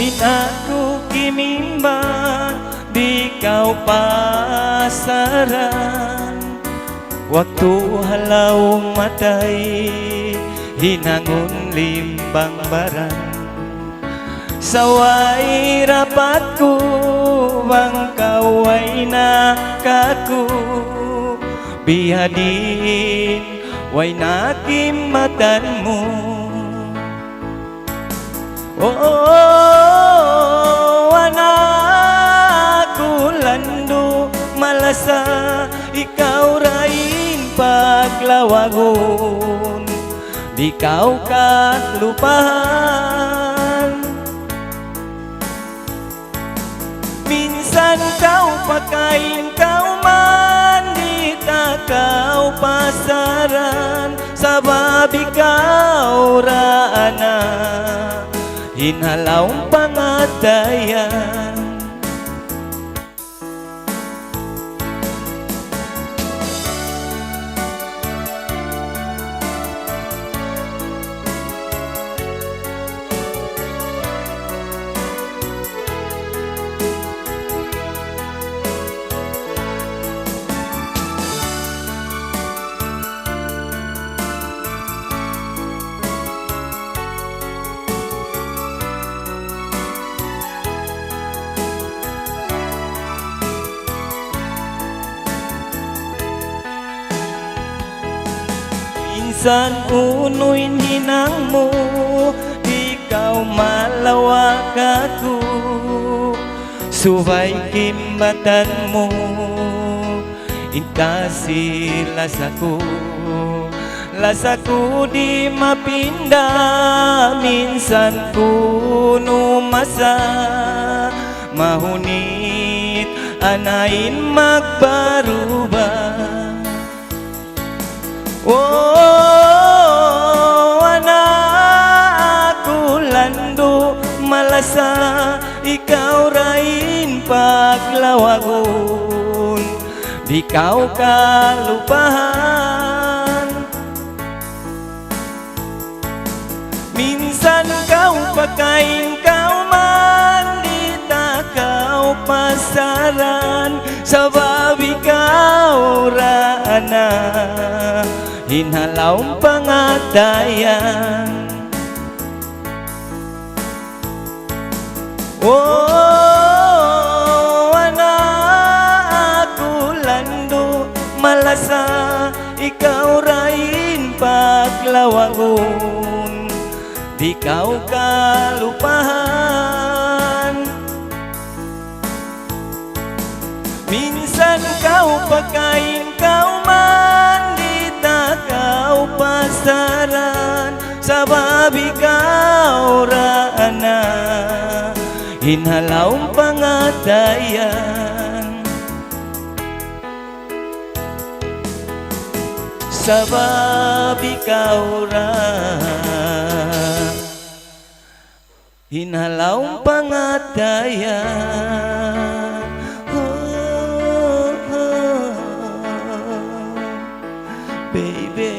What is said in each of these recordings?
Inaku kimimban di kau pasaran. Waktu halau matay hinangun limbang barang. Sawai rapatku bang kawai nakaku. Bihadin way nakimatanmu. Anakku landu malasa ikaw rain paglawagon. Di kau kalupahan. Minsan kau pakain kau mandi tak kau pasaran. Sabab ikaw raana hinalaw pangatayan. Minsan unuin hinangmu, ikaw malawak ako. Subay kimbatanmu, intasi lasaku. Lasaku di mapinda, minsan kuno masa. Mahunit anain magbarubah. Anakku landu malasa ikaw rain paglawagon. Di kau kalupahan. Minsan kau pakain kau mandi tak kau pasaran. Sabab ikaw raana hinalaw pangatayan. Anakku landu malasa ikaw rain paglawagon. Di kau kalupahan. Minsan kau pakain kau mandi tak kau pasaran. Sabab ikaw raana hinalaw pangatayan. Sabab ikaw raana hinalaw pangatayan. Baby.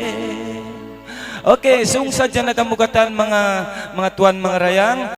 Okay, sung sadya na kamugatan mga tuan mga rayang.